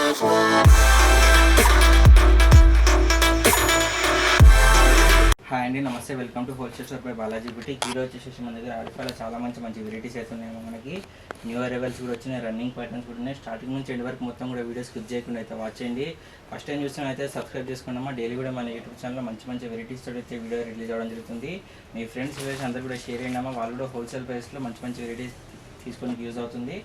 Hi అండి, నమస్తే. Welcome to wholesale shop by Balaji boutique. ఈరోజు వచ్చేసి మన దగ్గర ఆడపాల చాలా మంచి వెరైటీస్ అయితే ఉన్నాయి. మనకి న్యూ అరైవల్స్ కూడా వచ్చినాయి, రన్నింగ్ ప్యాటర్న్స్ కూడా ఉన్నాయి. స్టార్టింగ్ నుంచి ఎండ్ వరకు మొత్తం కూడా వీడియో స్కిప్ చేయకుండా అయితే వాచ్ చేయండి. ఫస్ట్ టైం చూస్తున్నా అయితే సబ్స్క్రైబ్ చేసుకున్నామా. డైలీ కూడా మన యూట్యూబ్ ఛానల్లో మంచి వెరైటీస్ తోటి అయితే వీడియో రిలీజ్ అవ్వడం జరుగుతుంది. మీ ఫ్రెండ్స్ అందరూ కూడా షేర్ అయినామా. వాళ్ళు కూడా హోల్సేల్ ప్రైస్లో మంచి వెరైటీస్ తీసుకొని యూజ్ అవుతుంది.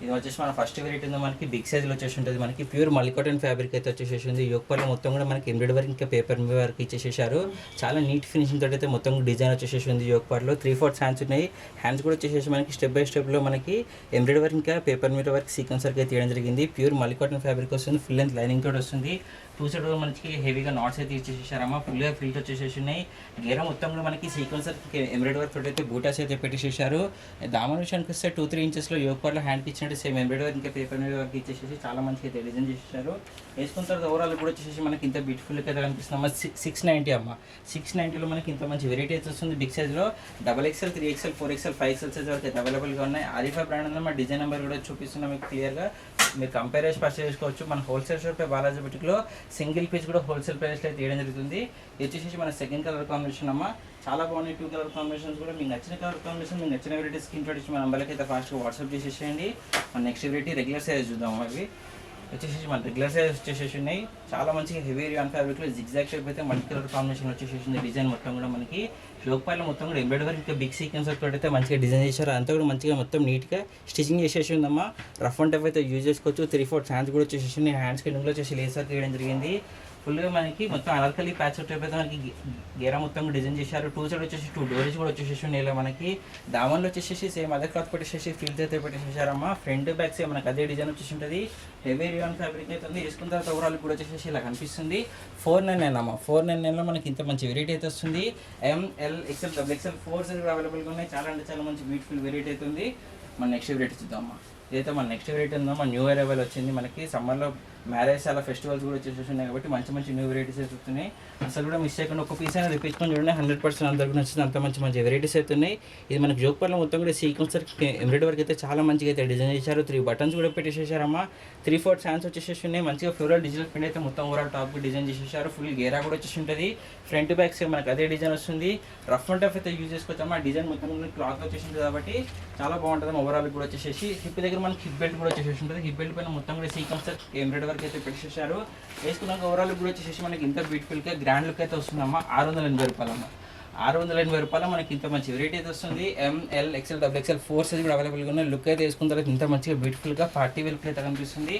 ఇది వచ్చేసి మన ఫస్ట్ వెరైటీ ఉంది. మనకి బిగ్ సైజ్లో వచ్చేసి ఉంటుంది. మనకి ప్యూర్ మల్లికాటన్ ఫ్యాబ్రిక్ అయితే వచ్చేసి ఉంది. యోగపల్లి మొత్తం కూడా మనకి ఎంబ్రాయిడరీ వర్క్ ఇంకా పేపర్ వర్క్ ఇచ్చేసేసారు. చాలా నీట్ ఫినిషింగ్ తోటి అయితే మొత్తం డిజైన్ వచ్చేసి ఉంది. యోగపల్లిలో 3/4 హ్యాండ్స్ ఉన్నాయి. హ్యాండ్స్ కూడా వచ్చేసి మనకి స్టెప్ బై స్టెప్లో మనకి ఎంబ్రాయిడరీ వర్క్ ఇంకా పేపర్ వర్క్ సీక్వెన్స్ వర్క్ అయితే తీయడం జరిగింది. ప్యూర్ మల్లికాటన్ ఫ్యాబ్రిక్ వస్తుంది. ఫుల్ లెంత్ లైనింగ్ తోటి వస్తుంది. టూ సైడ్ కూడా మనకి హెవీగా నాట్స్ అయితే ఇచ్చేసేసారమ్మా. ఫుల్గా ఫ్రిల్స్ వచ్చేసి ఉన్నాయి. గేర మొత్తం కూడా మనకి సీక్వెన్స్ ఎంబ్రాయిడరీ వర్క్ తోటి అయితే బూటాస్ అయితే పెట్టేసేసారు. దామన్ విషయానికి వస్తే 2-3 ఇంచెస్లో యోగపల్లిలో హ్యాండ్కి ఇచ్చినట్టు సేమ్ ఎంబ్రాయిడరీ వర్క్ ఇంకా పేపర్ వర్క్ ఇచ్చేసి చాలా మంచిగా అయితే డిజైన్ చేసేసారు. వేసుకున్న తర్వాత ఓవరాల్ కూడా వచ్చేసి మనకి ఇంత బ్యూటిఫుల్గా అయితే కనిపిస్తుంది. 690 అమ్మ. 690లో మనకి ఇంత మంచి వెరైటీ అయితే వస్తుంది. బిగ్ సైజ్లో XXL, 3XL, 4XL, 5XL size వరకు అయితే అవైలబుల్గా ఉన్నాయి. ఆరిఫా బ్రాండ్ ఉంది. మన డిజైన్ నెంబర్ కూడా చూపిస్తున్నాం మీకు క్లియర్గా. మీరు కంపేర్ చేసి పర్చేస్ చేసుకోవచ్చు. మన హోల్సేల్ షాప్ బాలాజీ బుటీక్లో సింగిల్ పీస్ కూడా హోల్సేల్ ప్రైస్లో అయితే తీయడం జరుగుతుంది. ఇది వచ్చేసి మన సెకండ్ కలర్ కాంబినేషన్ అమ్మ. చాలా బాగున్నాయి 2 కలర్ కాంబినేషన్స్ కూడా. మీకు నచ్చిన కలర్ కాంబినేషన్, మీకు నచ్చిన వెరైటీ స్క్రీన్ షాట్ ఇచ్చి మన నెంబర్కి అయితే ఫాస్ట్గా వాట్సాప్ చేసేసేయండి. మన నెక్స్ట్ వెరైటీ రెగ్యులర్ సైజ్ చూద్దాం. అవి వచ్చేసి మన రెగ్యులర్ సైజ్ వచ్చేసి ఉన్నాయి. చాలా మంచిగా హెవీ రియాన్ ఫ్యాబ్రిక్లో జిగ్జాగ్ షేప్ అయితే మల్టీ కలర్ కాంబినేషన్ వచ్చేసి డిజైన్ మొత్తం కూడా మనకి లోకపాయలో మొత్తం కూడా ఎంబ్రాయిడరీ వర్క్ ఇంకా బిగ్ సీక్వెన్స్ వర్క్ అయితే మంచిగా డిజైన్ చేశారు. అంతా కూడా మంచిగా మొత్తం నీట్గా స్టిచింగ్ చేసేసి ఉందమ్మా. రఫ్ అండ్ టఫ్ అయితే యూజ్ చేసుకోవచ్చు. 3/4 హ్యాండ్స్ కూడా వచ్చేసి హ్యాండ్స్కి ఎండింగ్లో వచ్చేసి లేస్ వర్క్ వేయడం జరిగింది. ఫుల్గా మనకి మొత్తం అనార్కలి ప్యాచ్ టైప్ అయితే మనకి గేరా మొత్తం డిజైన్ చేశారు. 2 సైడ్ వచ్చేసి 2 డోరీస్ కూడా వచ్చేసి నేల మనకి దామన్లో వచ్చేసి సేమ్ అదే క్లాత్ పెట్టేసి ఫీల్స్ అయితే పెట్టేసేసారమ్మా. ఫ్రంట్ బ్యాక్ సేమ్ మనకి అదే డిజైన్ వచ్చేసి ఉంటుంది. హెవీ రియాన్ ఫ్యాబ్రిక్ అయితే ఉంది. వేసుకున్న తర్వాత ఓవరాల్ కూడా వచ్చేసి ఇలా కనిపిస్తుంది. 499 అమ్మా. 499లో మనకి ఇంత మంచి వెరైటీ అయితే వస్తుంది. ML, XL, XXL 4 సైజ్ కూడా అవైలబుల్గా ఉన్నాయి. చాలా అంటే చాలా మంచి బ్యూటిఫుల్ వెరైటీ అయితే ఉంది. మన నెక్స్ట్ వెరైటీ చూద్దామా. ఇదైతే మన నెక్స్ట్ వెరైటీ ఉందో మన న్యూ అరైవల్ వచ్చింది. మనకి సమ్మర్లో మ్యారేజ్ చాలా ఫెస్టివల్స్ కూడా వచ్చేసి ఉన్నాయి కాబట్టి మంచి న్యూ వెరైటీస్ అయితే వస్తున్నాయి. అసలు కూడా మిస్ చేయకుండా ఒక పీస్ అయినా రిపీట్కొని చూడండి. 100% అందరికీ నచ్చింది. అంత మంచి వెరైటీస్ అయితే ఉన్నాయి. ఇది మనకి జోక్పల్లి మొత్తం కూడా సీక్వెన్స్ ఎంబ్రాయిడరీ వర్క్ అయితే చాలా మంచిగా అయితే డిజైన్ చేశారు. 3 బటన్స్ కూడా పెట్టేసేసారమ్మా. 3/4 హ్యాండ్స్ వచ్చేసి ఉన్నాయి. మంచిగా ఫ్లోరల్ డిజిటల్ ప్రింట్ అయితే మొత్తం ఓవరాల్ టాప్ డిజైన్ చేసేసారు. ఫుల్ గేరా కూడా వచ్చేసి ఉంటుంది. ఫ్రంట్ బ్యాక్ సేమ్ మనకి అదే డిజైన్ వస్తుంది. రఫ్ అండ్ టఫ్ అయితే యూజ్ చేసుకోవచ్చమ్మా. డిజైన్ మొత్తం క్లాత్ వచ్చేసి ఉంటుంది కాబట్టి చాలా బాగుంటుంది. ఓవరాల్ కూడా వచ్చేసి హిప్ దగ్గర మనకి హిప్ బెల్ట్ కూడా వచ్చేసి ఉంటుంది. హిప్ బెల్ట్ పైన మొత్తం కూడా సీక్వెన్స్ ఎంబ్రాయిడరీ వర్క్ అయితే పెట్టేసేసారు. వేసుకున్నాక ఓవరాల్ కూడా వచ్చేసి మనకి ఇంత బ్యూటిఫుల్గా గ్రాండ్ లుక్ అయితే వస్తుందమ్మా. 680 రూపాయలమ్మా. 680 రూపాయలు మనకి ఇంత మంచి వెరైటీ అయితే వస్తుంది. ML, XL, XXL 4 సైజ్ కూడా అవైలబుల్గా ఉన్నాయి. లుక్ అయితే వేసుకున్న తర్వాత ఇంత మంచిగా బ్యూటిఫుల్గా పార్టీ వేర్ లుక్ అయితే కనిపిస్తుంది.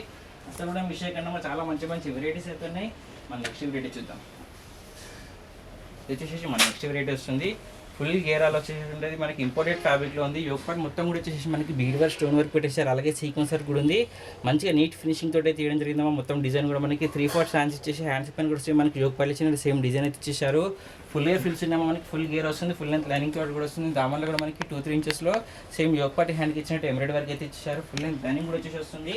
అసలు కూడా మిస్ చేయకుండా చాలా మంచి వెరైటీస్ అయితే ఉన్నాయి. మన నెక్స్ట్ వెరైటీ చూద్దాం. ఇది వచ్చేసి మన నెక్స్ట్ వెరైటీ వస్తుంది. ఫుల్ గేరాలు వచ్చేసి ఉంటుంది. మనకి ఇంపోర్టెడ్ ఫ్యాబ్రిక్లో ఉంది. యోగపాట్ మొత్తం కూడా వచ్చేసి మనకి బీడ్ వర్క్, స్టోన్ వర్క్ పెట్టేసారు. అలాగే సీక్వెన్స్ వర్క్ కూడా ఉంది. మంచిగా నీట్ ఫినిషింగ్ తోటి తీయడం జరిగిందమ్మా. మొత్తం డిజైన్ కూడా మనకి 3/4 హ్యాండ్స్ ఇచ్చేసి హ్యాండ్స్ పైన కూడా మనకి యోగపాట్ ఇచ్చిన సేమ్ డిజైన్ అయితే ఇచ్చేసారు. ఫుల్ గేర్ ఫిల్స్ ఉన్నామా. మనకి ఫుల్ గేర్ వస్తుంది. ఫుల్ లెంత్ లైనింగ్ తోటి కూడా వస్తుంది. దామన్లో కూడా మనకి 2-3 ఇంచెస్లో సేమ్ యోగపాట్ హ్యాండ్కి ఇచ్చినట్టు ఎంబ్రాయిడరీ వర్క్ అయితే ఇచ్చేసారు. ఫుల్ లెంత్ లైనింగ్ కూడా వచ్చేసి వస్తుంది.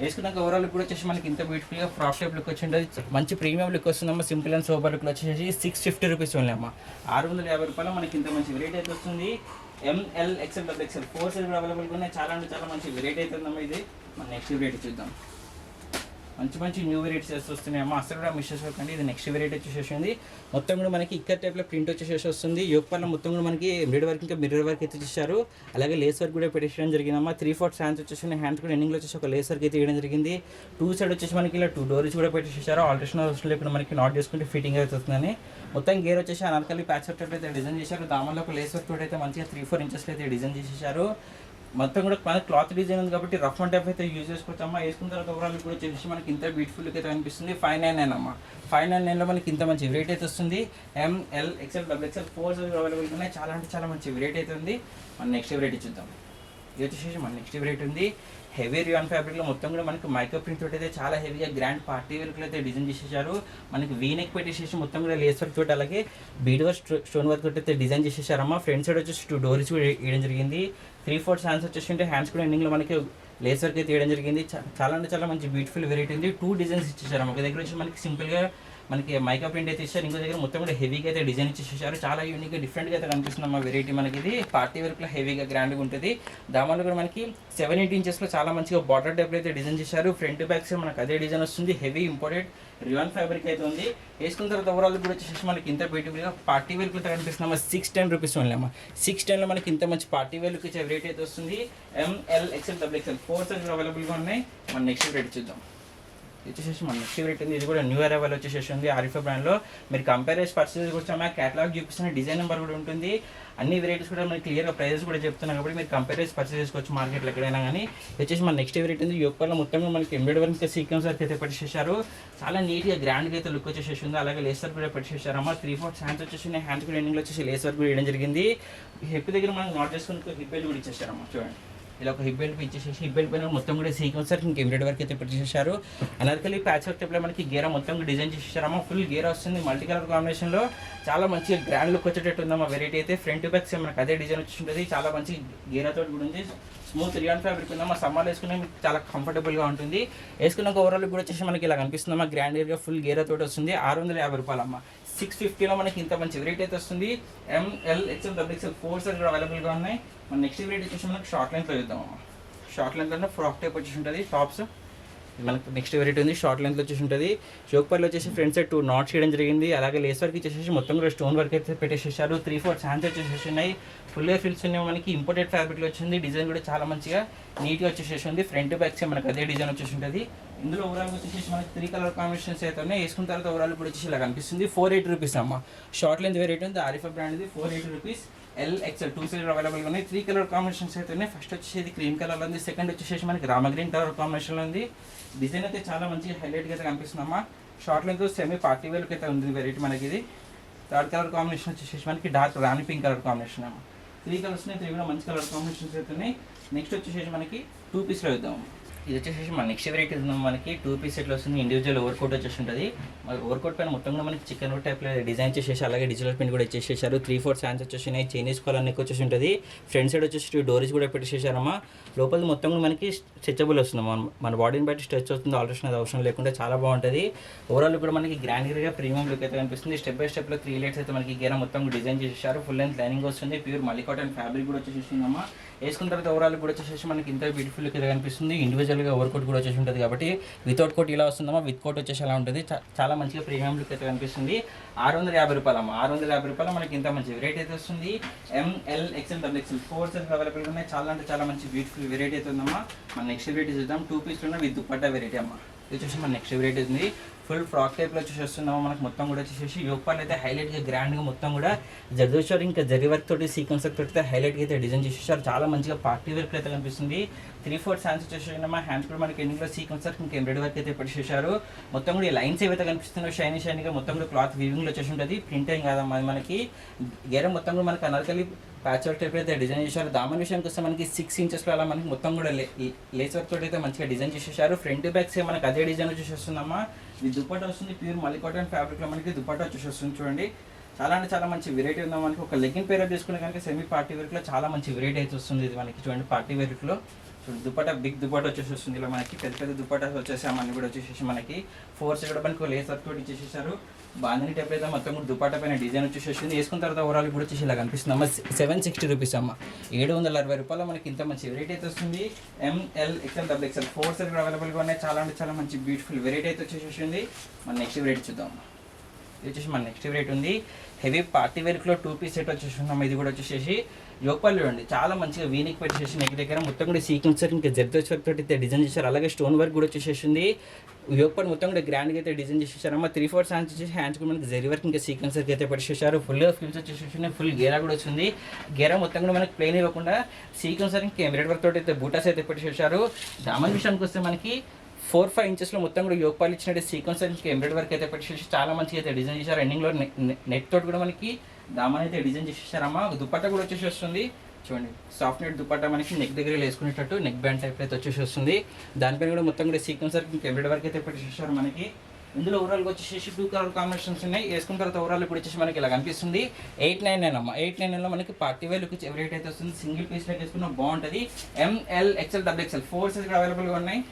వేసుకున్నాక ఓవరాల్ కూడా వచ్చేసి మనకి ఇంత బ్యూటిఫుల్గా ఫ్రాక్ షేప్ లుక్ వచ్చి ఉంటుంది. మంచి ప్రీమియం లుక్ వస్తుందమ్మా. సింపుల్ అండ్ సోబర్ లుక్ వచ్చేసి 650 రూపీస్ ఓన్లీ అమ్మా. 650 రూపాయలు మనకి ఇంత మంచి వెరైటీ అయితే వస్తుంది. ML, XL, XXL 4 సైజ్ కూడా అవైలబుల్గా ఉన్నాయి. చాలా అంటే చాలా మంచి వెరైటీ అయితే ఉందమ్మా. ఇది మన నెక్స్ట్ వెరైటీ చూద్దాం. మంచి న్యూ వెరైటీస్ వస్తున్నాయి అమ్మా. అసలు కూడా మిస్ చేసుకోకండి. ఇది నెక్స్ట్ వెరైటీ వచ్చేసి మొత్తం కూడా మనకి ఇక్కడ టైప్లో ప్రింట్ వచ్చేసి వస్తుంది. యోగపాల్లో మొత్తం కూడా మనకి ఎంబ్రాయిడరీ వర్క్ ఇంకా మిర్రర్ వర్క్ అయితే ఇచ్చేసారు. అలాగే లేస్ వర్క్ కూడా పెట్టేయడం జరిగిందమ్మా. 3/4 హ్యాండ్స్ వచ్చేసి హ్యాండ్స్ కూడా ఎండింగ్లో వచ్చేసి ఒక లేస్ వర్క్ అయితే వేయడం జరిగింది. 2 సైడ్ వచ్చేసి మనకి ఇలా 2 డోరీస్ కూడా పెట్టేసారు. ఆల్టరేషన్ అవసరం లేకుండా మనకి నాట్ చేసుకుంటే ఫిట్టింగ్ అయితే వస్తుందని. మొత్తం గేర్ వచ్చేసి అనార్కలి ప్యాచ్ వర్క్ అయితే డిజైన్ చేశారు. దామన్లో ఒక లేస్ వర్క్ కూడా అయితే మంచిగా 3-4 ఇంచెస్లో అయితే డిజైన్ చేసేసారు. మొత్తం కూడా మనకి క్లాత్ డిజైన్ ఉంది కాబట్టి రఫ్ అండ్ టఫ్ అయితే యూజ్ చేసుకోవచ్చమ్మా. వేసుకున్న తర్వాత ఓవరాల్ కూడా వచ్చేసి మనకి ఇంత బ్యూటిఫుల్ అయితే అనిపిస్తుంది. 599 అమ్మా. 599లో మనకి ఇంత మంచి వెరైటీ అయితే వస్తుంది. ML, XL, XXL 4 సైజ్ అవైలబుల్గా ఉన్నాయి. చాలా అంటే చాలా మంచి వెరైటీ అయితే ఉంది. మన నెక్స్ట్ వెరైటీ చూద్దాం. ఇది వచ్చేసి మన నెక్స్ట్ వెరైటీ ఉంది. హెవీ రియాన్ ఫ్యాబ్రిక్లో మొత్తం కూడా మనకి మైక్రో ప్రింట్ తోటి అయితే చాలా హెవీగా గ్రాండ్ పార్టీ వర్క్లో అయితే డిజైన్ చేసేసారు. మనకి వీనెక్ పెట్టేసేసి మొత్తం కూడా లేస్ వర్క్ తోటి అలాగే బీడ్ వర్క్, స్టోన్ వర్క్ తోటి అయితే డిజైన్ చేసేసారమ్మా. ఫ్రంట్ సైడ్ వచ్చేసి 2 డోరీస్ కూడా వేయడం జరిగింది. 3/4 హ్యాండ్స్ వచ్చేసి ఉంటే హ్యాండ్స్ కూడా ఎండింగ్లో మనకి లేస్ వర్క్ అయితే వేయడం జరిగింది. చాలా అంటే చాలా మంచి బ్యూటిఫుల్ వెరైటీ ఉంది. 2 డిజైన్స్ ఇచ్చేసారు. ఒక దగ్గర వచ్చి మనకి సింపుల్గా మనకి మైకా ప్రింట్ అయితే ఇచ్చారు. ఇంకో దగ్గర మొత్తం కూడా హెవీగా అయితే డిజైన్ ఇచ్చేసారు. చాలా యూనిక్గా డిఫరెంట్గా అయితే కనిపిస్తుంది అమ్మ వెరైటీ. మనకి ఇది పార్టీ వేర్లో హెవీగా గ్రాండ్గా ఉంటుంది. దానివల్ల కూడా మనకి 7-8 ఇంచెస్లో చాలా మంచిగా బార్డర్ టైప్లో అయితే డిజైన్ చేశారు. ఫ్రంట్ బ్యాక్ సైడ్ మనకు అదే డిజైన్ వస్తుంది. హెవీ ఇంపోర్టెడ్ రియాన్ ఫ్యాబ్రిక్ అయితే ఉంది. వేసుకున్న తర్వాత ఓవరాల్ కూడా వచ్చేసి మనకి ఇంత బ్యూటిఫుల్గా పార్టీ వేర్ అయితే కనిపిస్తుంది. 610 రూపీస్ ఓన్లీ అమ్మ. 610లో మనకి ఇంత మంచి పార్టీ వేర్కి ఇచ్చే వెరైటీ అయితే వస్తుంది. ML XL XXL 4 సైజ్ అవైలబుల్గా ఉన్నాయి. మన నెక్స్ట్ రేట్ చూద్దాం. వచ్చేసి మన నెక్స్ట్ రేట్ ఉంది. ఇది కూడా న్యూ అరైవల్ వచ్చేసి ఉంది ఆరిఫా బ్రాండ్లో. మీరు కంపేర్ చేసి పర్చేస్ వచ్చామా క్యాటలాగ్ చూపిస్తున్న డిజైన్ నెంబర్ కూడా ఉంటుంది. అన్ని వెరైటీస్ కూడా మనకి క్లియర్గా ప్రైజెస్ కూడా చెప్తున్నాం కాబట్టి మీరు కంపేర్ చేసి పర్చేస్ చేసుకోవచ్చు మార్కెట్లో ఎక్కడైనా కానీ. వచ్చేసి మన నెక్స్ట్ వెరైటీ ఉంది. యోగపాల్లో మొత్తం మనకి ఎంబ్రాయిడరీ వర్క్ సీక్వెన్స్ వర్క్ అయితే పట్టించేశారు. చాలా నీట్గా గ్రాండ్గా అయితే లుక్ వచ్చేసి ఉంది. అలాగే లేస్ వర్క్ కూడా పట్టించేశారమ్మా. 3/4 హ్యాండ్స్ వచ్చేసి హ్యాండ్స్ కూడా ఎండింగ్లో వచ్చేసి లేస్ వర్క్ కూడా వేయడం జరిగింది. హిప్ దగ్గర మనం నాట్ చేసుకుని హిప్ బెల్ట్ కూడా ఇచ్చేసారమ్మా. చూడండి ఇలా ఒక హిప్ బెల్ట్ ఇచ్చేసి హిప్ బెల్ట్ పైన మొత్తం కూడా సీక్వెన్స్ వర్క్ ఇంకా ఎంబ్రాయిడరీ వర్క్ అయితే పెట్టేశారు. అనార్కలి ప్యాచ్ వర్క్ టైప్లో మనకి గేరా మొత్తం డిజైన్ చేసేసారమ్మా. ఫుల్ గేరా వస్తుంది మల్టీ కలర్ కాంబినేషన్లో. చాలా మంచిగా గ్రాండ్ లుక్ వచ్చేటట్టు ఉందమ్మా వెరైటీ అయితే. ఫ్రంట్ బ్యాక్ సేమ్ మనకి అదే డిజైన్ వచ్చి ఉంటుంది. చాలా మంచి గేరాతో కూడా ఉంది. స్మూత్ రియాన్ ఫ్యాబ్రిక్ ఉందమ్మా. సమ్మర్ వేసుకునే మీకు చాలా కంఫర్టబుల్గా ఉంటుంది. వేసుకున్న ఓవరాల్ కూడా వచ్చేసి మనకి ఇలా కనిపిస్తుందమ్మా. గ్రాండ్గా ఫుల్ గేరాతో వస్తుంది. 650 రూపాయలు అమ్మ. 650లో మనకి ఇంత మంచి వెరైటీ అయితే వస్తుంది. ML XL XXL 4 సైజ్ కూడా అవైలబుల్గా ఉన్నాయి. మన నెక్స్ట్ వెరైటీ వచ్చేసి మనకి షార్ట్ లెంత్లో చూద్దామమ్మా. షార్ట్ లెంత్లో ఫ్రాక్ టైప్ వచ్చేసి ఉంటుంది. టాప్స్ మనకి నెక్స్ట్ వెరైటీ ఉంది. షార్ట్ లెంత్లో వచ్చేసి ఉంటుంది. చోక్పర్లో వచ్చేసి ఫ్రంట్ సైడ్ 2 నాట్స్ చేయడం జరిగింది. అలాగే లేస్ వర్క్ ఇచ్చేసి మొత్తం కూడా స్టోన్ వర్క్ అయితే పెట్టేసేసారు. 3/4 హ్యాండ్స్ వచ్చేసి ఉన్నాయి. ఫుల్గా ఫిల్స్ ఉన్నాయి. మనకి ఇంపోర్టెడ్ ఫ్యాబ్రిక్లో వచ్చింది. డిజైన్ కూడా చాలా మంచిగా నీట్గా వచ్చేసి ఉంది. ఫ్రంట్ బ్యాక్ మనకి అదే డిజైన్ వచ్చేసి ఉంటుంది. ఇందులో ఓవరాల్ వచ్చేసి మనకి 3 కలర్ కాంబినేషన్స్ అయితే ఉన్నాయి. వేసుకున్న తర్వాత ఓవరాల్ కూడా వచ్చేసి ఇలా కనిపిస్తుంది. 480 రూపీస్ అమ్మ. షార్ట్ లెంత్ వెరైటీ ఉంది. ఆరిఫా బ్రాండ్ ఇది. 480 రూపీస్. L XL 2 సైజ్ అవైలబుల్గా ఉన్నాయి. 3 కలర్ కాంబినేషన్స్ అయితే ఉన్నాయి. ఫస్ట్ వచ్చేసి క్రీమ్ కలర్లో ఉంది. సెకండ్ వచ్చేసి మనకి రామ గ్రీన్ కలర్ కాంబినేషన్లో ఉంది. డిజైన్ అయితే చాలా మంచి హైలైట్గా అయితే కనిపిస్తుందమ్మా. షార్ట్ లెంత్ సెమీ పార్టీ వేర్కి అయితే ఉంది వెరైటీ మనకి ఇది. థర్డ్ కలర్ కాంబినేషన్ వచ్చేసి మనకి డార్క్ రాణి పింక్ కలర్ కాంబినేషన్ అమ్మ. 3 కలర్స్ ఉన్నాయి. 3 కూడా మంచి కలర్ కాంబినేషన్స్ అయితే ఉన్నాయి. నెక్స్ట్ వచ్చేసి మనకి 2 పీస్లో ఇద్దాం. ఇది వచ్చేసి మన నెక్స్ట్ వెరైటీ మనకి 2 పీస్ సెట్లో వస్తుంది. ఇండివిజువల్ ఓవర్ కోట్ వచ్చేసి ఉంటుంది. ఓవర్ కోట్ పైన మొత్తం కూడా మనకి చికెన్ రోడ్ టైప్లో డిజైన్ చేసేసి అలాగే డిజిటల్ ప్రింట్ కూడా ఇచ్చేసేసారు. 3/4 హ్యాండ్స్ వచ్చేసి చైనీస్ కాలర్ నెక్ వచ్చేసి ఉంటుంది. ఫ్రంట్ సైడ్ వచ్చేసి డోరీస్ కూడా పెట్టేసేసారమ్మా. లోపల మొత్తం కూడా మనకి స్ట్రెచబుల్ వస్తుంది. మన బాడీని బట్టి స్ట్రెచ్ అవుతుంది. ఆల్టరేషన్ అది అవసరం లేకుండా చాలా బాగుంటుంది. ఓవరాల్ కూడా మనకి గ్రాండ్గా ప్రీమియం లుక్ అయితే కనిపిస్తుంది. స్టెప్ బై స్టెప్లో 3 లైట్స్ అయితే మనకి గేరా మొత్తం డిజైన్ చేసేసారు. ఫుల్ లెంత్ లైనింగ్ వస్తుంది. ప్యూర్ మల్లి కాటన్ ఫ్యాబ్రిక్ కూడా వచ్చేసిందమ్మా. వేసుకున్న తర్వాత ఓవరాల్ కూడా వచ్చేసి మనకి ఇంత బ్యూటిఫుల్ లుక్ అయితే కనిపిస్తుంది. ఇండివిజువల్గా ఓవర్ కోట్ కూడా వచ్చేసి ఉంటుంది కాబట్టి వితౌట్ కోట్ ఇలా వస్తుందమ్మా. విత్ కోట్ వచ్చేసి అలా ఉంటుంది. చాలా మంచిగా ప్రీమియం లుక్ అయితే కనిపిస్తుంది. 650 రూపాయలు అమ్మ. 650 రూపాయలు మనకి ఇంత మంచి వెరైటీ అయితే వస్తుంది. ML XL XXL 4 సైజ్ అవైలబుల్గా ఉన్నాయి. చాలా అంటే చాలా మంచి బ్యూటిఫుల్ వెరైటీ అయితే ఉందమ్మా. మన నెక్స్ట్ వెరైటీ చూద్దాం. 2 పీస్లో విత్ దుపట్టా వెరైటీ అమ్మ. ఇది వచ్చేసి మన నెక్స్ట్ వెరైటీ ఉంది. ఫుల్ ఫ్రాక్ టైప్లో వచ్చేసి వస్తున్నాము. మనకు మొత్తం కూడా వచ్చేసి యోగపాలు అయితే హైలైట్గా గ్రాండ్గా మొత్తం కూడా జర్దోషర్ ఇంకా జరీ వర్క్ తోటి సీక్వెన్స్ వర్క్ తోటి హైలైట్గా అయితే డిజైన్ చేసేసారు. చాలా మంచిగా పార్టీ వర్క్ అయితే కనిపిస్తుంది. 3/4 హ్యాండ్స్ వచ్చేసి హ్యాండ్స్ కూడా మనకి ఎండింగ్లో సీక్వెన్స్ వర్క్ ఇంకా ఎంబ్రాయిడరీ వర్క్ అయితే పెట్టేసారు. మొత్తం కూడా ఈ లైన్స్ ఏవైతే కనిపిస్తున్నాయో షైనీగా మొత్తం కూడా క్లాత్ వీవింగ్లో వచ్చేసి ఉంటుంది. ప్రింటింగ్ కాదమ్మా. అది మనకి గేరం మొత్తం కూడా మనకి అనార్కలి ప్యాచ్ వర్క్ టైప్ అయితే డిజైన్ చేశారు. దామన్ విషయానికి వస్తే మనకి 6 ఇంచెస్లో అలా మనకి మొత్తం కూడా లేస్ వర్క్ తోటి అయితే మంచిగా డిజైన్ చేసేసారు. ఫ్రంట్ బ్యాక్ సేమ్ మనకి అదే డిజైన్ వచ్చేసి వస్తుందమ్మా. ఇది దుపట్టా వస్తుంది. ప్యూర్ మల్లి కాటన్ ఫ్యాబ్రిక్లో మనకి దుపట్టా వచ్చేసి వస్తుంది. చూడండి చాలా అంటే చాలా మంచి వెరైటీ ఉందా. మనకి ఒక లెగ్గిన్ పేరప్ చేసుకునే కనుక సెమీ పార్టీ వేర్లో చాలా మంచి వెరైటీ అయితే వస్తుంది. ఇది మనకి చూడండి పార్టీ వేర్లో చూడండి దుపట్టా బిగ్ దుపట్టా వచ్చేసి వస్తుంది. ఇలా మనకి పెద్ద పెద్ద దుపట్టా వచ్చేసి అన్నీ కూడా వచ్చేసి మనకి 4 సైడ్ కూడా మనకి లేస్ వర్క్ తోటి ఇచ్చేసేసారు. బాందని టైప్ అయితే మొత్తం కూడా దుపట్టా పైన డిజైన్ వచ్చేసి వేసుకున్న తర్వాత ఓవరాల్ కూడా వచ్చేసి ఇలా కనిపిస్తుంది అమ్మ. 760 రూపీస్ అమ్మ. 760 రూపాయలు మనకి ఇంత మంచి వెరైటీ అయితే వస్తుంది. ML XL XXL 4 సైజ్ కూడా అవైలబుల్గా ఉన్నాయి. చాలా అంటే చాలా మంచి బ్యూటిఫుల్ వెరైటీ అయితే వచ్చేసి మన నెక్స్ట్ వెరైటీ చూద్దాం. ఇది వచ్చేసి మన నెక్స్ట్ వెరైటీ ఉంది. హెవీ పార్టీ వేర్లో 2 పీస్ సెట్ వచ్చేసి ఉన్నాం. ఇది కూడా వచ్చేసి యోగపాలు చూడండి చాలా మంచిగా వీనిక్ పెట్టేసి నెక్ దగ్గర మొత్తం కూడా సీక్వెన్స్ వర్క్ ఇంకా జర్దోష్ వర్క్ తోటి అయితే డిజైన్ చేశారు. అలాగే స్టోన్ వర్క్ కూడా వచ్చేసింది. యోగపాలు మొత్తం కూడా గ్రాండ్గా అయితే డిజైన్ చేసేసారమ్మా. 3/4 హ్యాండ్స్ వచ్చేసి హ్యాండ్స్ కూడా మనకి జరీ వర్క్ ఇంకా సీక్వెన్స్ వర్క్ అయితే పెట్టేసారు. ఫుల్గా ఫిల్స్ వచ్చేసి ఫుల్ గేరా కూడా వచ్చింది. గేరా మొత్తం కూడా మనకి ప్లెయిన్ ఇవ్వకుండా సీక్వెన్స్ వర్క్ ఇంకా ఎంబ్రాయిడరీ వర్క్ తోటి అయితే బూటాస్ అయితే పెట్టేసారు. దామన్ విషయానికి వస్తే మనకి 4-5 ఇంచెస్లో మొత్తం కూడా యోగపాలు ఇచ్చినట్టు సీక్వెన్స్ ఇంకా ఎంబ్రాయిడరీ వర్క్ అయితే పెట్టేసి చాలా మంచిగా అయితే డిజైన్ చేశారు. ఎండింగ్లో నెక్ తోటి కూడా మనకి దామన్ అయితే డిజైన్ చేసేసారమ్మా. దుపట్టా కూడా వచ్చేసి వస్తుంది. చూడండి సాఫ్ట్ నెట్ దుపట్టా మనకి నెక్ దగ్గర వేసుకునేటట్టు నెక్ బ్యాండ్ టైప్ అయితే వచ్చేసి వస్తుంది. దానిపైన కూడా మొత్తం కూడా సీక్వెన్స్ వర్క్ ఇంకా ఎంబ్రాయిడరీ వర్క్ అయితే పెట్టేసారు మనకి. ఇందులో ఓవరాల్గా వచ్చేసి 2 కలర్ కాంబినేషన్స్ ఉన్నాయి. వేసుకున్న తర్వాత ఓవరాల్ ఇప్పుడు వచ్చేసి మనకి ఇలా కనిపిస్తుంది. 899 అమ్మ. 899లో మనకి పార్టీ వేర్ లుక్ రేట్ అయితే వస్తుంది. సింగిల్ పీస్ వేసుకున్న బాగుంటుంది. ML XL XXL 4 సైజ్ కూడా అవైలబుల్గా ఉన్నాయి.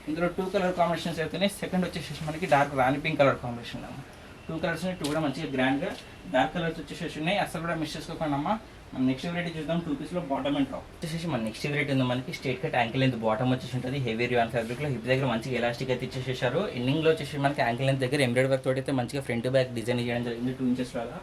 ఇందులో 2 కలర్ కాంబినేషన్స్ అవుతున్నాయి. సెకండ్ వచ్చేసి మనకి డార్క్ రాణి పింక్ కలర్ కాంబినేషన్ అమ్మ. 2 కలర్స్ ఉన్నాయి, 2 కూడా మంచిగా గ్రాండ్గా డార్క్ కలర్స్ వచ్చేసి ఉన్నాయి. అసలు కూడా మిస్ చేసుకోకండి అమ్మ. మన నెక్స్ట్ వెరైటీ చూద్దాం. 2 పీస్లో బాటమ్ అండ్ టాప్ వచ్చేసి మన నెక్స్ట్ వెరైటీ ఉంది మనకి straight cut ankle length bottom వచ్చేసి ఉంటుంది. హెవీ రియాన్ ఫ్యాబ్రిక్లో హిప్ దగ్గర మంచిగా ఎలాస్టిక్ అయితే ఇచ్చేసేసారు. ఎండింగ్లో వచ్చేసి మనకి యాంకిల్ లెంత్ దగ్గర ఎంబ్రాయిడరీ వర్క్ తోటి అయితే మంచిగా ఫ్రంట్ బ్యాక్ డిజైన్ చేయడం జరిగింది. 2 ఇంచెస్ లాగా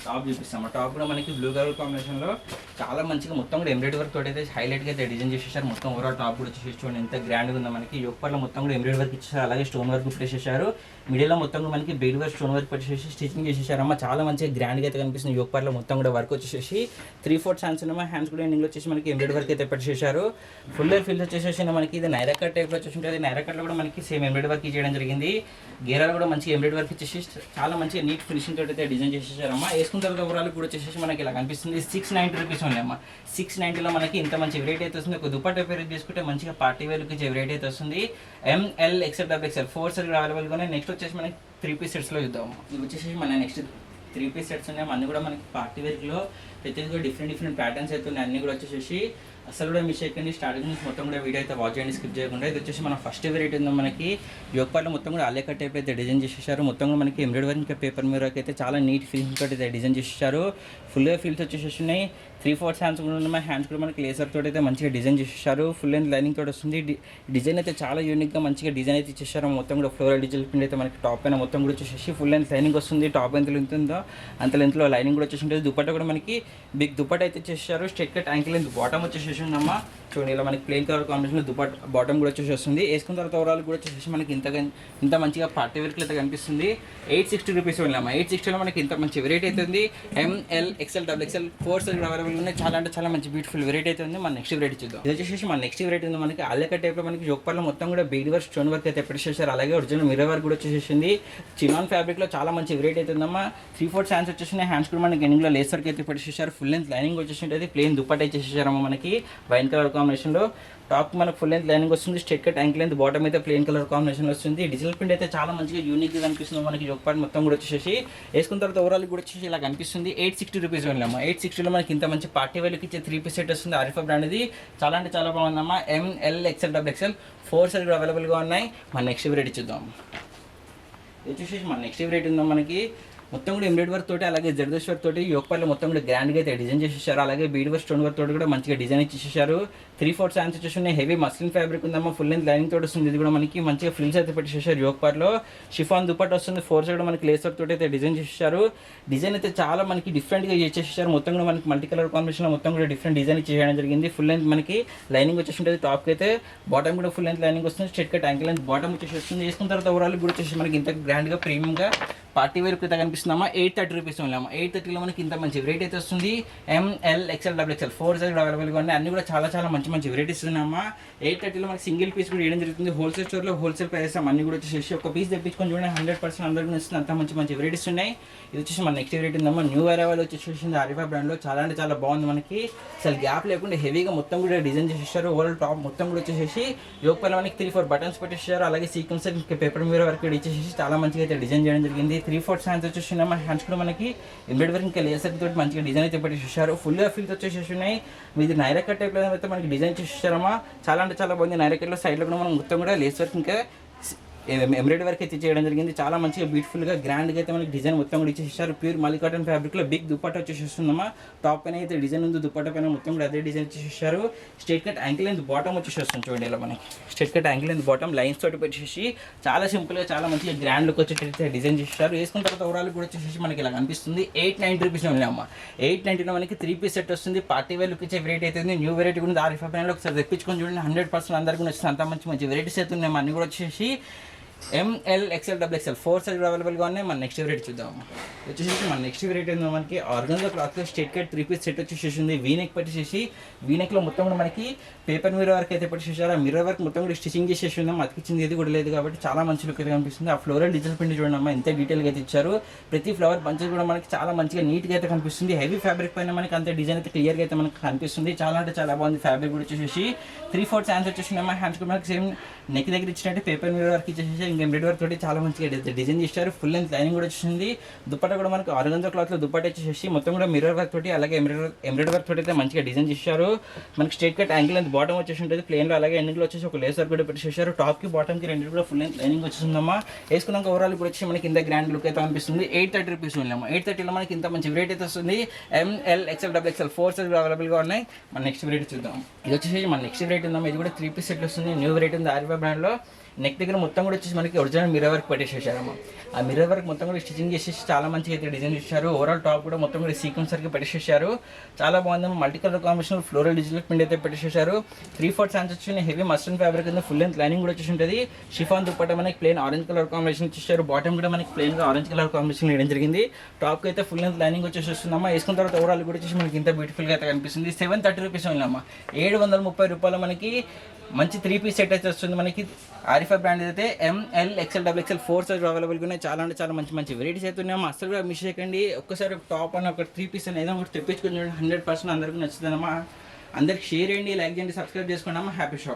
టాప్ చూపిస్తాము. టాప్ కూడా మనకి బ్లూ కలర్ కాంబినేషన్లో చాలా మంచిగా మొత్తం కూడా ఎంబ్రాయిడరీ వర్క్ తోటి అయితే హైలైట్గా అయితే డిజైన్ చేసేసారు. మొత్తం ఓవరాల్ టాప్ కూడా వచ్చేసి చూడండి ఎంత గ్రాండ్గా ఉందో. మనకి యోగపార్లో మొత్తం కూడా ఎంబ్రాయిడరీ వర్క్ ఇచ్చేసారు, అలాగే స్టోన్ వర్క్ పెట్టేసేసారు. మిడిల్లో మొత్తం కూడా మనకి బీడ్ వర్క్ స్టోన్ వర్క్ పెట్టేసి స్టిచింగ్ చేసేసారమ్మా. చాలా మంచిగా గ్రాండ్గా అయితే కనిపిస్తుంది. యోగపార్లో మొత్తం కూడా వర్క్ వచ్చేసి 3/4 హ్యాండ్స్ ఉన్నామా. హ్యాండ్స్ కూడా ఎండింగ్లో వచ్చేసి మనకి ఎంబ్రాయిడరీ వర్క్ అయితే పెట్టేసారు. ఫుల్ ఫిల్స్ వచ్చేసి మనకి ఇది నైరా కట్ టైప్లో వచ్చేసి ఉంటుంది. నైరా కట్లో కూడా మనకి సేమ్ ఎంబ్రాయిడరీ వర్క్ చేయడం జరిగింది. గేరాలు కూడా మంచిగా ఎంబ్రాయిడరీ వర్క్ ఇచ్చేసి చాలా మంచిగా నీట్ ఫినిషింగ్ తోటి అయితే డిజైన్ చేసేసారమ్మా. వేసుకున్న తర్వాత ఓవరాల్ కూడా వచ్చేసి మనకి ఇలా కనిపిస్తుంది. 690 రూపీస్ ఉంది అమ్మ. 690లో మనకి ఇంత మంచి వెరైటీ అయితే వస్తుంది. ఒక దుపట్టా పేరు తీసుకుంటే మంచిగా పార్టీ వేర్కి ఇచ్చే వెరైటీ అయితే వస్తుంది. ML XL XXL 4 సైజ్ అవైలబుల్గా ఉన్నాయి. నెక్స్ట్ వచ్చేసి మనకి 3 పీస్ సెట్స్లో చూద్దాము. ఇది వచ్చేసి మన నెక్స్ట్ 3 పీస్ సెట్స్ ఉన్నాయి. అన్నీ కూడా మనకి పార్టీ వేర్లో ప్రతిదీ కూడా డిఫరెంట్ ప్యాటర్న్స్ అయితే ఉన్నాయి. అన్నీ కూడా వచ్చేసి అసలు కూడా మిస్ అయిపోయింది. స్టార్టింగ్ నుంచి మొత్తం కూడా వీడియో అయితే వాచ్ చేయండి, స్కిప్ చేయకుండా. ఇది వచ్చేసి మన ఫస్ట్ వెరైటీ ఉందో మనకి యోగపార్లో మొత్తం కూడా అల్లే కట్ టైప్ అయితే డిజైన్ చేసేసారు. మొత్తం కూడా మనకి ఎంబ్రాయిడరీ వర్క్ ఇంకా పేపర్ మీద అయితే చాలా నీట్ ఫినిషింగ్ తోటి అయితే డిజైన్ చేసేసారు. ఫుల్గా ఫీల్స్ వచ్చేసి ఉన్నాయి. 3/4 హ్యాండ్స్ కూడా ఉన్నాయి. హ్యాండ్స్ కూడా మనకి లేసర్ తోటి అయితే మంచిగా డిజైన్ చేసేసారు. ఫుల్ లెంత్ లైనింగ్ తోటి వస్తుంది. డిజైన్ అయితే చాలా యూనిక్గా మంచిగా డిజైన్ అయితే ఇచ్చేసారు. మొత్తం కూడా ఫ్లోరల్ డిజిటల్ ప్రింట్ అయితే మనకి టాప్ పైన మొత్తం కూడా వచ్చేసి ఫుల్ లెంత్ లైనింగ్ వస్తుంది. టాప్ ఎంత లెంత్ ఉందో అంత లెంత్లో లైనింగ్ కూడా వచ్చేసి ఉంటుంది. దుపట్టా కూడా మనకి బిగ్ దుపట్టా అయితే ఇచ్చేసారు. Straight cut ankle length bottom వచ్చేసి ఉందమ్మా. చూడండి ఇలా మనకి ప్లెయిన్ కలర్ కాంబినేషన్లో దుపట్టా బాటమ్ కూడా వచ్చేసి వస్తుంది. వేసుకున్న తర్వాత ఓవరాల్ కూడా వచ్చేసి మనకి ఇంత మంచిగా పార్టీ వేర్కి అయితే కనిపిస్తుంది. 860 రూపీస్ వెళ్ళాము. 860లో మనకి ఇంత మంచి వెరైటీ అయితే ఉంది. ML XL XXL 4 size available ఉన్నాయి. చాలా అంటే చాలా మంచి బ్యూటిఫుల్ వెరైటీ అయితే ఉంది. మన నెక్స్ట్ వెరైటీ చూద్దాం. ఇది వచ్చేసి మన నెక్స్ట్ వెరైటీ ఉంది మనకి అల్లెక టైప్లో మనకి యోగపార్లో మొత్తం కూడా బీడ్ వర్క్ స్టోన్ వర్క్ అయితే పెట్టేసేసారు. అలాగే ఒరిజినల్ మిర్రర్ వర్క్ కూడా వచ్చేసింది. చినాన్ ఫ్యాబ్రిక్లో చాలా మంచి వెరైటీ అయితే ఉందమ్మా. 3/4 హ్యాండ్స్ వచ్చేసి హ్యాండ్స్ కూడా మనకి ఎండింగ్లో లేస్ వర్క్ అయితే పెట్టేసేసారు. ఫుల్ లెంత్ లైనింగ్ వచ్చేసి ఉంటుంది. ప్లెయిన్ దుపట్టా ఇచ్చేసారమ్మా. మనకి వైన్ కలర్ కాంబినేషన్లో టాప్ మనకు ఫుల్ లెంత్ లైనింగ్ వస్తుంది. Straight cut ankle length bottom అయితే ప్లెయిన్ కలర్ కాంబినేషన్ వస్తుంది. డిజిటల్ ప్రింట్ అయితే చాలా మంచిగా యూనిక్గా కనిపిస్తుంది. మనకి యోగపార్ట్ మొత్తం కూడా వచ్చేసి వేసుకున్న తర్వాత ఓవరాల్ కూడా వచ్చేసి ఇలా కనిపిస్తుంది. 860 రూపీస్ వెళ్ళాము. 860లో మనకి ఇంత మంచి పార్టీ వేర్కి ఇచ్చే 3 పీస్ సెట్ వస్తుంది. ఆరిఫా బ్రాండ్ ఇది చాలా అంటే చాలా బాగుందమ్మా. ML XL XXL 4 సైజ్ కూడా అవైలబుల్గా ఉన్నాయి. మన నెక్స్ట్ వెరైటీ చూద్దాం. ఇది వచ్చేసి మన నెక్స్ట్ వెరైటీ ఉందాం. మనకి మొత్తం కూడా ఎంబ్రాయిడరీ వర్క్ తోటి అలాగే జర్దోష్ వర్క్ తోటి యోగపార్లో మొత్తం కూడా గ్రాండ్గా అయితే డిజైన్ చేసేసారు. అలాగే బీడ్ వర్క్ స్టోన్ వర్క్ తోటి కూడా మంచిగా డిజైన్ ఇచ్చేసారు. 3/4 హ్యాండ్స్ వచ్చేసి హెవీ మస్లిన్ ఫ్యాబ్రిక్ ఉందమ్మా. ఫుల్ లెంత్ లైనింగ్ తోటి వస్తుంది. ఇది కూడా మనకి మంచిగా ఫ్రిల్స్ అయితే పెట్టేసారు. యోగపార్లో షిఫాన్ దుపట్టా వస్తుంది. 4 సైడ్ మనకి లేస్ వర్క్ తోటి అయితే డిజైన్ చేసేసారు. డిజైన్ అయితే చాలా మనకి డిఫరెంట్గా చేసేసారు. మొత్తం కూడా మనకి మల్టీ కలర్ కాంబినేషన్లో మొత్తం కూడా డిఫరెంట్ డిజైన్ చేయడం జరిగింది. ఫుల్ లెంత్ మనకి లైనింగ్ వచ్చేసి ఉంటుంది. టాప్కి అయితే బాటమ్ కూడా ఫుల్ లెంత్ లైనింగ్ వస్తుంది. Straight cut ankle length bottom వచ్చేసి వస్తుంది. వేసుకున్న తర్వాత ఓవరాల్ కూడా వచ్చేసి మనకి ఇంత గ్రాండ్గా ప్రీమియంగా పార్టీ వేర్కి అయితే కనిపిస్తుందమ్మా. 830 రూపీస్ ఉన్నాము. 830లో మనకి ఇంత మంచి వెరైటీ అయితే వస్తుంది. ML XL XXL 4 సైజ్ కూడా అవైలబుల్గా ఉన్నాయి. అన్ని కూడా చాలా మంచి వెరైటీస్ ఉన్నాయమ్మా. 830లో మనకి సింగిల్ పీస్ కూడా వేయడం జరుగుతుంది. హోల్సేల్ స్టోర్లో హోల్సేల్ ప్రైస్ అన్ని కూడా వచ్చేసి ఒక పీస్ తెప్పించుకొని చూడండి 100% అందరికీ వస్తుంది. అంత మంచి వెరైటీస్ ఉన్నాయి. ఇది వచ్చేసి మన నెక్స్ట్ వెరైటీ ఉందమ్మా. న్యూ అరైవల్ వచ్చేసి ఆరిఫా బ్రాండ్లో చాలా అంటే చాలా బాగుంది. మనకి అసలు గ్యాప్ లేకుండా హెవీగా మొత్తం కూడా డిజైన్ చేసేసారు. ఓవరాల్ టాప్ మొత్తం కూడా వచ్చేసి యోగపార్లో మనకి 3/4 బటన్స్ పెట్టేసారు. అలాగే సీక్వెన్స్ పేపర్ మీద వరకు ఇచ్చేసి చాలా మంచిగా అయితే డిజైన్ చేయడం జరిగింది. 3/4 హ్యాండ్స్ వచ్చేసి మన హ్యాండ్స్ కూడా మనకి ఎంబ్రాయిడరీ వర్క్ ఇంకా లేసర్ తోటి మంచిగా డిజైన్ అయితే పెట్టేసారు. ఫుల్గా ఫీల్స్ వచ్చేసి ఉన్నాయి. ఇది నైరా కట్ టైప్లో అయితే మనకి డిజైన్ చేసేసారమ్మా. చాలా అంటే చాలా బాగుంది. నైరా కట్లో సైడ్లో కూడా మనం మొత్తం కూడా లేస్ వర్క్ ఇంకా ఎంబ్రాయిడరీ వర్క్ అయితే చేయడం జరిగింది. చాలా మంచిగా బ్యూటిఫుల్గా గ్రాండ్గా అయితే మనకి డిజైన్ మొత్తం కూడా ఇచ్చేసారు. ప్యూర్ మల్లి కాటన్ ఫ్యాబ్రిక్లో బిగ్ దుపట్టా వచ్చేస్తుందమ్మా. టాప్ పైన అయితే డిజైన్ ఉంది. దుపట్టా పైన మొత్తం కూడా అదే డిజైన్ ఇచ్చేసారు. Straight cut ankle length bottom వచ్చేస్తుంది. చూడండి ఇలా మనకి straight cut ankle length bottom lines తోటి పెట్టేసి చాలా సింపుల్గా చాలా మంచిగా గ్రాండ్ లుక్ వచ్చేటైతే డిజైన్ చేశారు. వేసుకున్న తర్వాత ఓవరాల్ కూడా వచ్చేసి మనకి ఇలా కనిపిస్తుంది. 890 రూపీస్ అమ్మ. 890లో మనకి 3 పీస్ సెట్ వస్తుంది. పార్టీ వేర్ లుక్ ఇచ్చే వెరైటీ అయితే ఉంది. న్యూ వెరైటీ కూడా ఆరిఫా బ్రాండ్లో ఒకసారి తెప్పించుకొని చూడండి 100% అందరికీ వస్తుంది. అంత మంచి వెరైటీస్ అయితే ఉన్నాయి. అన్ని కూడా వచ్చేసి ML XL XXL 4 సైజ్ అవైలబుల్గా ఉన్నాయి. మన నెక్స్ట్ వెరైటీ చూద్దాం. వచ్చేసి మన నెక్స్ట్ వెరైటీ ఉంది మనకి ఆర్గన్జా క్లాత్లో స్ట్రెయిట్ కట్ 3 పీస్ సెట్ వచ్చేసి వీనెక్ పెట్టేసి వీనెక్లో మొత్తం కూడా మనకి పేపర్ మిర్రర్ వర్క్ అయితే పెట్టేసారు. ఆ మిర్రర్ వర్క్ మొత్తం కూడా స్టిచింగ్ చేసేసి ఉందాం. అతికిచ్చింది ఏది కూడా లేదు కాబట్టి చాలా మంచి లుక్ అయితే కనిపిస్తుంది. ఆ ఫ్లోరల్ డిజిటల్ ప్రింట్ చూడండి అమ్మా ఎంత డీటెయిల్గా అయితే ఇచ్చారు. ప్రతి ఫ్లవర్ బంచెస్ కూడా మనకి చాలా మంచిగా నీట్గా అయితే కనిపిస్తుంది. హెవీ ఫ్యాబ్రిక్ పైన మనకి అంత డిజైన్ అయితే క్లియర్గా అయితే మనకి కనిపిస్తుంది. చాలా అంటే చాలా బాగుంది. ఫ్యాబ్రిక్ కూడా వచ్చేసి 3/4 హ్యాండ్స్ వచ్చేసి హ్యాండ్స్ కూడా మనకి సేమ్ నెక్ దగ్గర ఇచ్చినట్టు పేపర్ మిర్రర్ వర్క్ ఇచ్చేసి ఇంకా ఎంబ్రాయిడరీ వర్క్ తోటి చాలా మంచిగా డిజైన్ చేశారు. ఫుల్ లెంత్ లైనింగ్ కూడా వచ్చింది. దుపట్టా కూడా మనకి ఆర్గంజా క్లాత్లో దుపట్టా వచ్చేసి మొత్తం కూడా మిర్రర్ వర్క్ తోటి అలాగే ఎంబ్రాయిడరీ వర్క్ తోటి అయితే మంచిగా డిజైన్ చేశారు. మనకి straight cut ankle length bottom వచ్చేసి ఉంటుంది ప్లేన్లో, అలాగే ఎండింగ్లో వచ్చేసి ఒక లేస్ వర్క్ కూడా పెట్టేసారు. టాప్కి బాటమ్కి రెండు కూడా ఫుల్ లెంత్ లైనింగ్ వచ్చేసిందమ్మా. వేసుకున్నాక ఓవరాల్ ఇప్పుడు వచ్చి మనకి ఇంత గ్రాండ్ లుక్ అయితే అనిపిస్తుంది. 830 రూపీస్ ఉన్నాము. 830లో మనకి ఇంత మంచి వెరైటీ అయితే వస్తుంది. ML XL XXL 4 సైజ్ అవైలబుల్గా ఉన్నాయి. మన నెక్స్ట్ వెరైటీ చూద్దాం. ఇది వచ్చేసి మన నెక్స్ట్ వెరైటీ ఉందమ్మా. ఇది కూడా 3 పీస్ సెట్ వస్తుంది. న్యూ వెరైటీ ఉంది ఆరిఫా బ్రాండ్లో. నెక్ దగ్గర మొత్తం కూడా వచ్చేసి మనకి ఒరిజినల్ మిర్రర్ వర్క్ పెట్టేసేసారమ్మా. ఆ మిర్రర్ వర్క్ మొత్తం కూడా స్టిచింగ్ చేసేసి చాలా మంచిగా అయితే డిజైన్ చేశారు. ఓవరాల్ టాప్ కూడా మొత్తం కూడా సీక్వెన్స్ వర్క్ పెట్టేసేసారు. చాలా బాగుందమ్మా. Multi colour combination floral digital print అయితే పెట్టేసేసారు. 3/4 హ్యాండ్స్ వచ్చి హెవీ మస్టర్న్ ఫ్యాబ్రిక్ కింద ఫుల్ లెంత్ లైనింగ్ కూడా వచ్చేసి ఉంటుంది. షిఫాన్ దుపట్టా మనకి ప్లేన్ ఆరెంజ్ కలర్ కాంబినేషన్ ఇచ్చేసారు. బాటమ్ కూడా మనకి ప్లేన్గా ఆరెంజ్ కలర్ కాంబినేషన్ వేయడం జరిగింది. టాప్కి అయితే ఫుల్ లెంత్ లైనింగ్ వచ్చేసి వస్తుందమ్మా. వేసుకున్న తర్వాత ఓవరాల్ కూడా వచ్చేసి మనకి ఇంత బ్యూటిఫుల్గా అయితే కనిపిస్తుంది. 730 రూపీస్ ఉన్నామా. 730 రూపాయలు మనకి మంచి 3 పీస్ సెట్ అయితే వస్తుంది. మనకి ఆరిఫా బ్రాండ్ అయితే ML XL XXL 4 సైజ్ అవైలబుల్గా ఉన్నాయి. చాలా అంటే చాలా మంచి వెరైటీస్ అయితే ఉన్నాము. అసలు కూడా మిస్ చేయకండి. ఒక్కసారి టాప్ అని ఒక 3 పీస్ అని ఏదో ఒకటి తెప్పించుకుని 100% అందరికీ నచ్చుతుందమ్మా. అందరికి షేర్ చేయండి, లైక్ చేయండి, సబ్స్క్రైబ్ చేసుకోండి అమ్మా. Happy shopping.